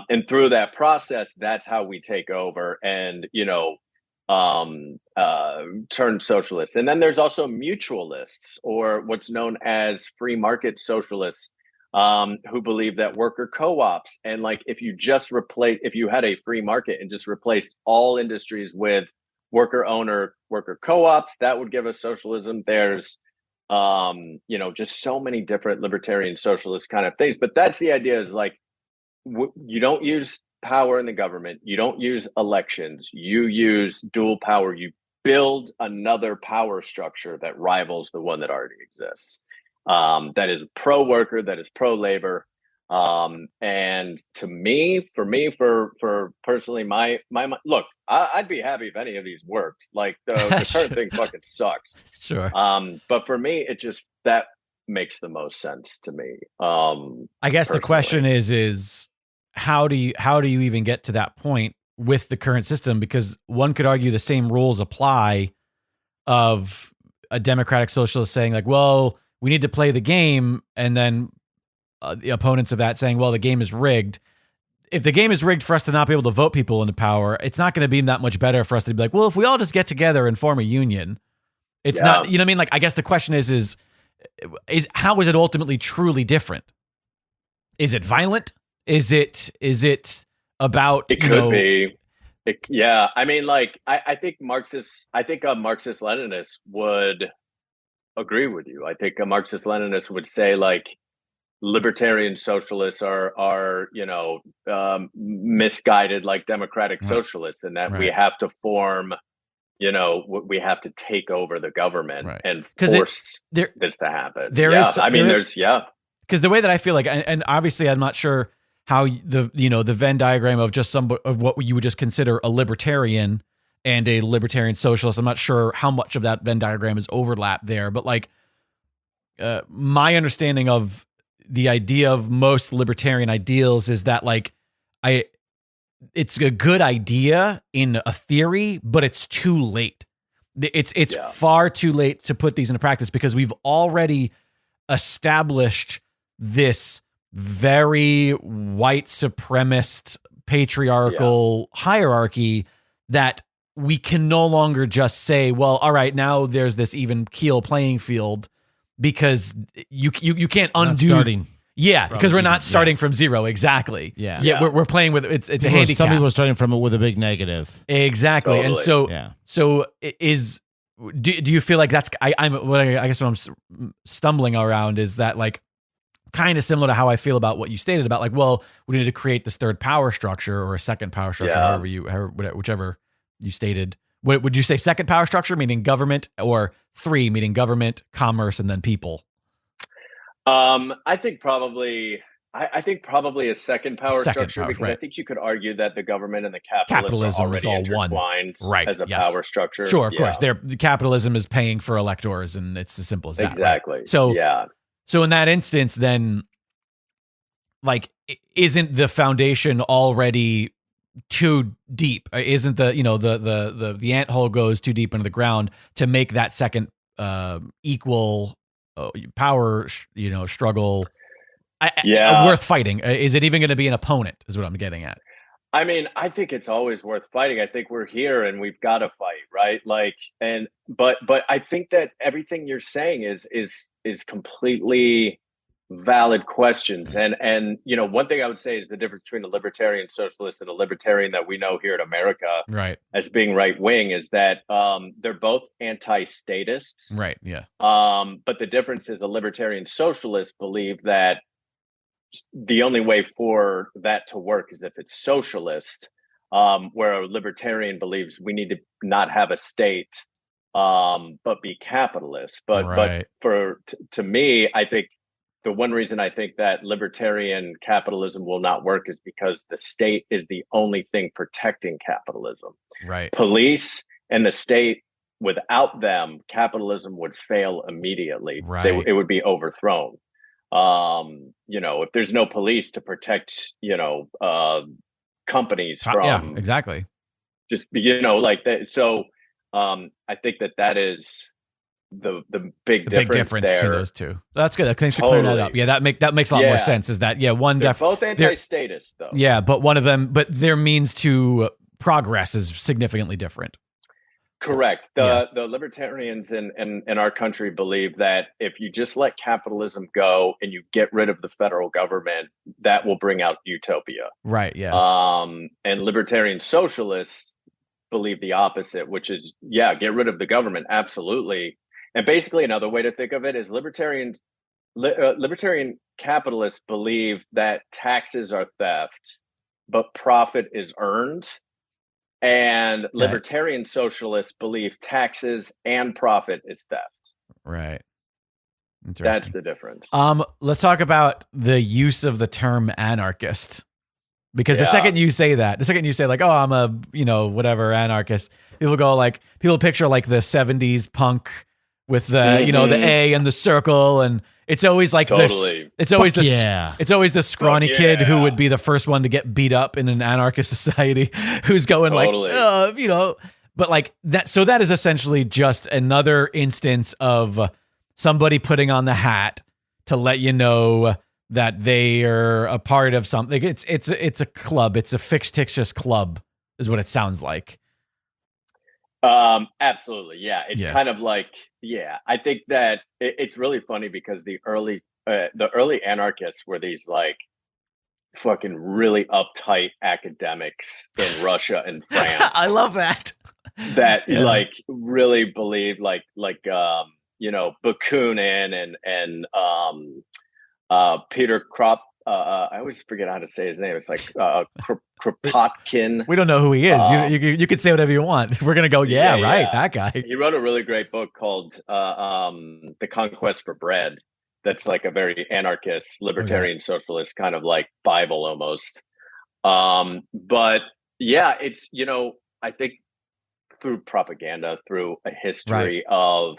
And through that process, that's how we take over and, turn socialist. And then there's also mutualists, or what's known as free market socialists, who believe that worker co-ops, and like if you had a free market and just replaced all industries with worker co-ops, that would give us socialism. There's just so many different libertarian socialist kind of things, but that's the idea, is like you don't use power in the government, you don't use elections, you use dual power. You build another power structure that rivals the one that already exists, that is pro-worker, that is pro-labor. And to me, for personally, my look, I'd be happy if any of these worked. Like the current thing fucking sucks. Sure. But for me, that makes the most sense to me. I guess personally. The question is how do you even get to that point with the current system? Because one could argue the same rules apply of a democratic socialist saying like, well, we need to play the game, and then the opponents of that saying, well, the game is rigged. If the game is rigged for us to not be able to vote people into power, it's not going to be that much better for us to be like, well, if we all just get together and form a union, it's not, you know what I mean? Like, I guess the question is how is it ultimately truly different? Is it violent? Is it about, it could be. Yeah. I mean, like, I think a Marxist Leninist would agree with you. I think a Marxist Leninist would say like libertarian socialists are misguided like democratic socialists, and that we have to form, we have to take over the government and force this to happen. Because the way that I feel like, and obviously I'm not sure how the Venn diagram of just of what you would just consider a libertarian and a libertarian socialist, I'm not sure how much of that Venn diagram is overlap there, but like my understanding of the idea of most libertarian ideals is that like it's a good idea in a theory, but it's too late. It's far too late to put these into practice because we've already established this very white supremacist patriarchal hierarchy that we can no longer just say, well, all right, now there's this even keel playing field, because you can't undo starting. Yeah, because we're not starting from zero. Exactly. Yeah. We're playing with it's a handicap. Some people are starting from it with a big negative. Exactly. Totally. And so do you feel like that's I guess what I'm stumbling around is that like kind of similar to how I feel about what you stated about like, well, we need to create this third power structure or a second power structure, whichever you stated. Would you say second power structure, meaning government, or three, meaning government, commerce, and then people? I think probably a second power structure, because I think you could argue that the government and the capitalism are already intertwined as a power structure. Sure, of course. The capitalism is paying for electors, and it's as simple as that. Exactly. Right? So in that instance, then, like, isn't the foundation already too deep? Isn't the ant hole goes too deep into the ground to make that second equal power struggle worth fighting? Is it even going to be an opponent, is what I'm getting at? I mean, I think it's always worth fighting. I think we're here and we've got to fight, right? Like, but I think that everything you're saying is completely valid questions. And one thing I would say is the difference between a libertarian socialist and a libertarian that we know here in America right. as being right wing is that they're both anti-statists. Right. Yeah. But the difference is a libertarian socialist believe that the only way for that to work is if it's socialist, where a libertarian believes we need to not have a state, but be capitalist. But to me, I think the one reason I think that libertarian capitalism will not work is because the state is the only thing protecting capitalism. Right. Police and the state, without them, capitalism would fail immediately. Right. It would be overthrown. If there's no police to protect, companies from, yeah, exactly. Just like that. So I think that is the big difference there. Between those two. That's good. Thanks for clearing that up. Yeah, that makes a lot more sense. Is that one they're both anti-statist though. Yeah, but one of them, but their means to progress is significantly different. Correct. The libertarians in our country believe that if you just let capitalism go and you get rid of the federal government, that will bring out utopia. Right. Yeah. And libertarian socialists believe the opposite, which is, get rid of the government. Absolutely. And basically another way to think of it is libertarian capitalists believe that taxes are theft, but profit is earned. And libertarian socialists believe taxes and profit is theft. Right. That's the difference. Let's talk about the use of the term anarchist. Because the second you say like, oh, I'm a, whatever anarchist, people picture like the 70s punk with the, the A and the circle, and it's always like this. It's always it's always the scrawny kid who would be the first one to get beat up in an anarchist society, who's going but like that. So that is essentially just another instance of somebody putting on the hat to let you know that they are a part of something. It's a club. It's a fictitious club, is what it sounds like. Absolutely. Yeah. It's kind of like, I think that it's really funny because the early anarchists were these like fucking really uptight academics in Russia and France. I love that. That really believed Bakunin and Peter Krop. I always forget how to say his name. It's like Kropotkin. We don't know who he is. You could say whatever you want. We're gonna go, that guy. He wrote a really great book called "The Conquest for Bread." That's like a very anarchist, libertarian, socialist kind of like Bible almost. But it's I think through propaganda, through a history of.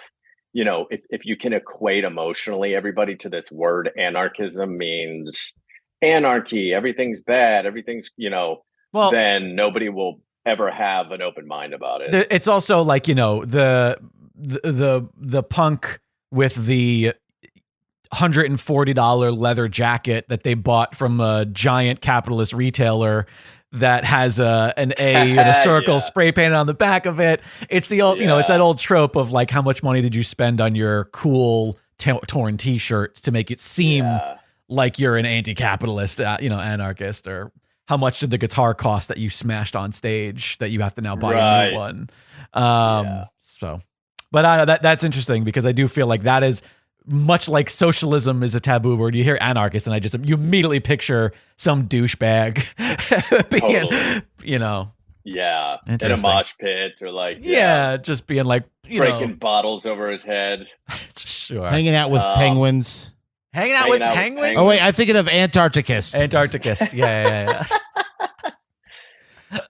If you can equate emotionally everybody to this word, anarchism means anarchy, everything's bad, everything's, then nobody will ever have an open mind about it. It's also like, the punk with the $140 leather jacket that they bought from a giant capitalist retailer that has an A and a circle spray painted on the back of it. It's the old, it's that old trope of like, how much money did you spend on your cool torn t-shirt to make it seem like you're an anti-capitalist, anarchist, or how much did the guitar cost that you smashed on stage that you have to now buy a new one? So, but that's interesting because I do feel like that is much like socialism is a taboo word. You hear anarchist and you immediately picture some douchebag being, in a mosh pit or like, just being like, breaking bottles over his head. Sure. Hanging out with penguins. Hanging out with penguins? Oh, wait, I'm thinking of Antarcticist. Yeah.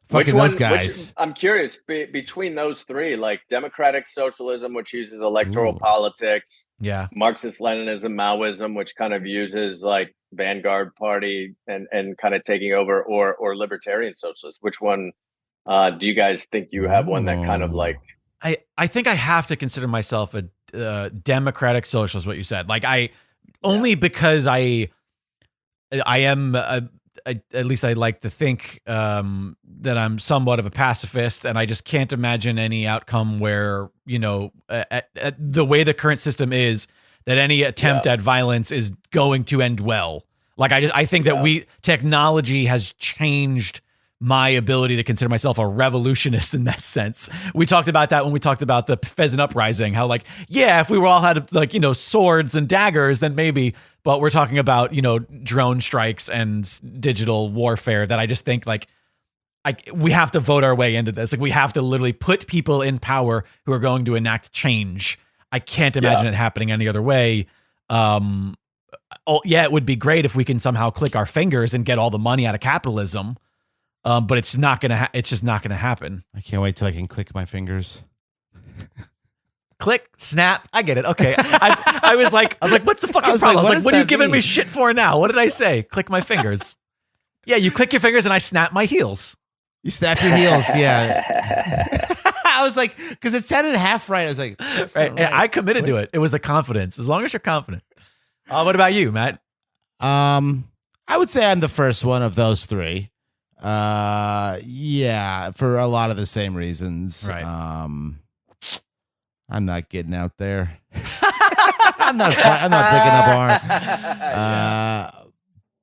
Fucking those guys. I'm curious, between those three, like democratic socialism, which uses electoral politics, Marxist-Leninism, Maoism, which kind of uses like Vanguard Party and kind of taking over, or libertarian socialist. Which one do you guys think you have one that kind of like... I think I have to consider myself a democratic socialist, what you said. Like because I am... at least I like to think that I'm somewhat of a pacifist, and I just can't imagine any outcome where, the way the current system is, that any attempt at violence is going to end well. Like I think that technology has changed my ability to consider myself a revolutionist in that sense. We talked about that when we talked about the pheasant uprising, how like, yeah, if we were all had like, swords and daggers, then maybe, but we're talking about, drone strikes and digital warfare that I just think like, we have to vote our way into this. Like we have to literally put people in power who are going to enact change. I can't imagine it happening any other way. It would be great if we can somehow click our fingers and get all the money out of capitalism. But it's not gonna. It's just not gonna happen. I can't wait till I can click my fingers. Click, snap. I get it. Okay. I was like, what's the fucking problem? Like, what are you giving me shit for now? What did I say? Click my fingers. Yeah, you click your fingers and I snap my heels. You snap your heels, yeah. I was like, because it sounded half right. I was like, right. And I committed to it. It was the confidence. As long as you're confident. What about you, Matt? I would say I'm the first one of those three. Yeah, for a lot of the same reasons. Right. I'm not getting out there. I'm not picking up arm.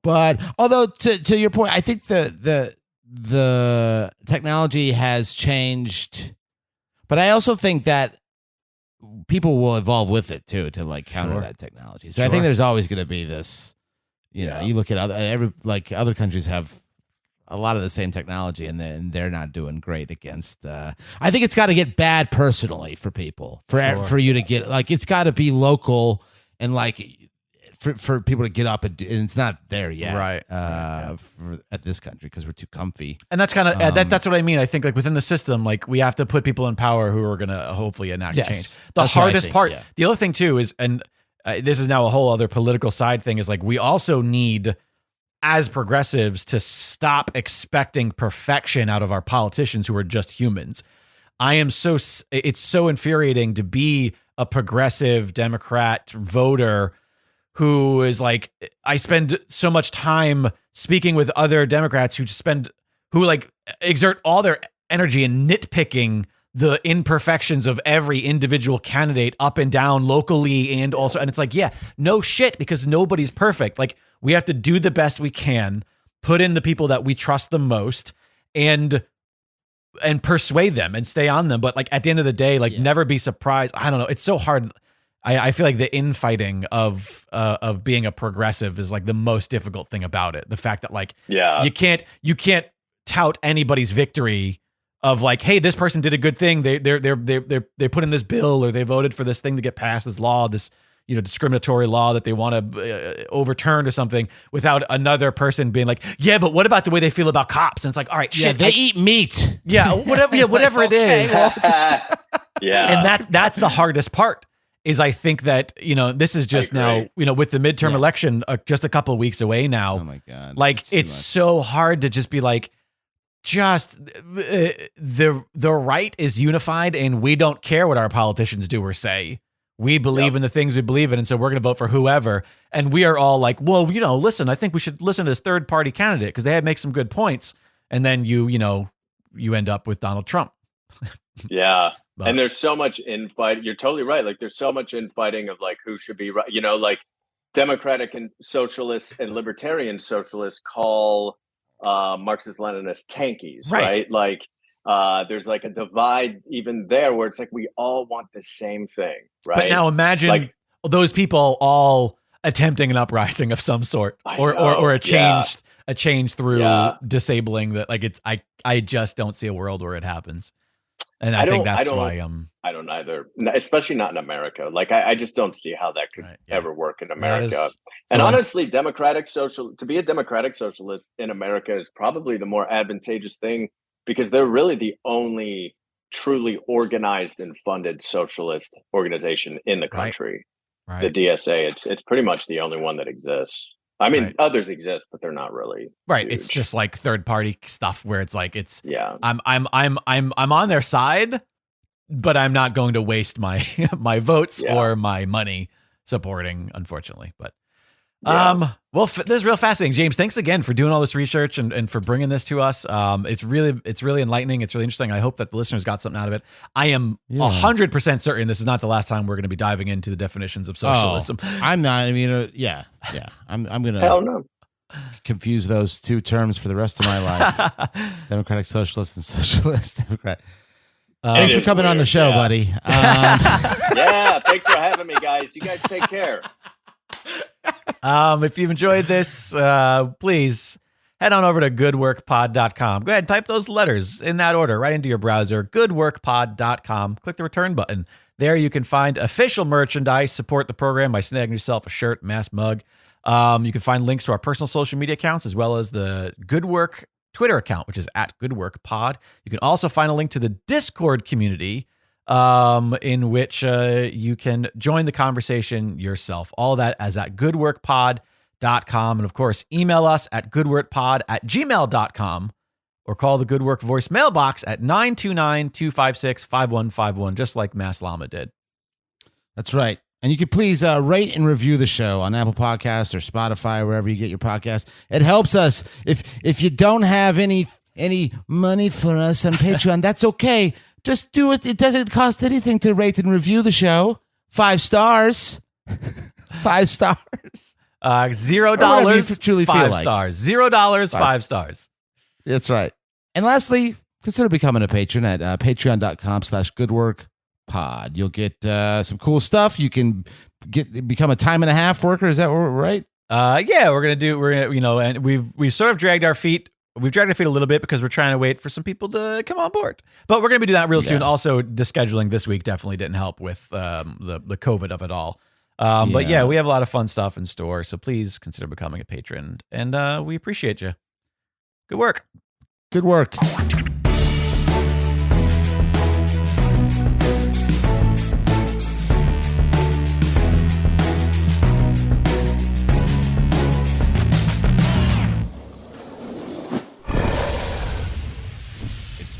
But although to your point, I think the technology has changed, but I also think that people will evolve with it too to like counter that technology. So I think there's always going to be this. You look at other countries have a lot of the same technology, and they're not doing great against. I think it's got to get bad personally for people, for you to get like it's got to be local and like for people to get up and it's not there yet, right? At this country because we're too comfy, and that's kind of that's what I mean. I think like within the system, like we have to put people in power who are going to hopefully enact change. The hardest part, the other thing too is, and this is now a whole other political side thing, is like we also need, as progressives, to stop expecting perfection out of our politicians who are just humans. It's so infuriating to be a progressive Democrat voter who is like, I spend so much time speaking with other Democrats who exert all their energy in nitpicking the imperfections of every individual candidate up and down locally and also, and it's like, yeah, no shit, because nobody's perfect. Like, we have to do the best we can, put in the people that we trust the most, and persuade them and stay on them. But like at the end of the day, like never be surprised. I don't know. It's so hard. I feel like the infighting of being a progressive is like the most difficult thing about it. The fact that like you can't tout anybody's victory of like, hey, this person did a good thing. They put in this bill or they voted for this thing to get passed, this law, this discriminatory law that they want to overturn or something, without another person being like, yeah, but what about the way they feel about cops? And it's like, all right, shit, they eat meat. Yeah, whatever. Yeah, whatever like, it is. Yeah, and that's the hardest part. Is I think that, this is just now, with the midterm election just a couple of weeks away now. Oh my God. Like, it's so hard to just be like, just the right is unified and we don't care what our politicians do or say. We believe in the things we believe in. And so we're going to vote for whoever. And we are all like, well, listen, I think we should listen to this third party candidate because they make some good points. And then you end up with Donald Trump. Yeah. And there's so much infight. You're totally right. Like there's so much infighting of like who should be right. Like Democratic and socialists and libertarian socialists call Marxist Leninists tankies, right? Like there's like a divide even there where it's like we all want the same thing, right? But now imagine those people all attempting an uprising of some sort, or a change through disabling that. Like I just don't see a world where it happens. And I think that's why I don't either, especially not in America. Like I just don't see how that could ever work in America. Honestly, to be a democratic socialist in America is probably the more advantageous thing because they're really the only truly organized and funded socialist organization in the country. Right. The DSA, it's pretty much the only one that exists. I mean, others exist, but they're not really huge. It's just like third party stuff where it's like I'm on their side, but I'm not going to waste my my votes or my money supporting, unfortunately. But Yeah. Well, this is real fascinating, James. Thanks again for doing all this research and for bringing this to us. It's really enlightening. It's really interesting. I hope that the listeners got something out of it. I am 100% certain this is not the last time we're going to be diving into the definitions of socialism. I'm not. I mean, yeah. I'm going to confuse those two terms for the rest of my life. Democratic socialist and socialist Democrat. Thanks for coming on the show, buddy. Yeah, thanks for having me, guys. You guys take care. If you've enjoyed this, please head on over to goodworkpod.com. Go ahead and type those letters in that order right into your browser, goodworkpod.com. Click the return button. There you can find official merchandise. Support the program by snagging yourself a shirt, mask, mug. You can find links to our personal social media accounts as well as the Good Work Twitter account, which is @GoodWorkPod. You can also find a link to the Discord community in which you can join the conversation yourself. All of that is at goodworkpod.com. And of course, email us at goodworkpod@gmail.com or call the Good Work voicemail box at 929-256-5151, just like Mass Llama did. That's right. And you can please rate and review the show on Apple Podcasts or Spotify, wherever you get your podcast. It helps us. If you don't have any money for us on Patreon, that's okay. Just do it. It doesn't cost anything to rate and review the show. 5 stars. 5 stars. $0. Truly 5 feel like. stars. $0. 5 stars. That's right. And lastly, consider becoming a patron at patreon.com/goodworkpod. You'll get some cool stuff. You can become a time and a half worker. Is that right? And we've sort of dragged our feet. We've dragged our feet a little bit because we're trying to wait for some people to come on board. But we're going to be doing that real soon. Also, the scheduling this week definitely didn't help with the COVID of it all. But yeah, we have a lot of fun stuff in store. So please consider becoming a patron. And we appreciate you. Good work. Good work.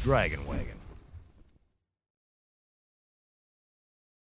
Dragon Wagon.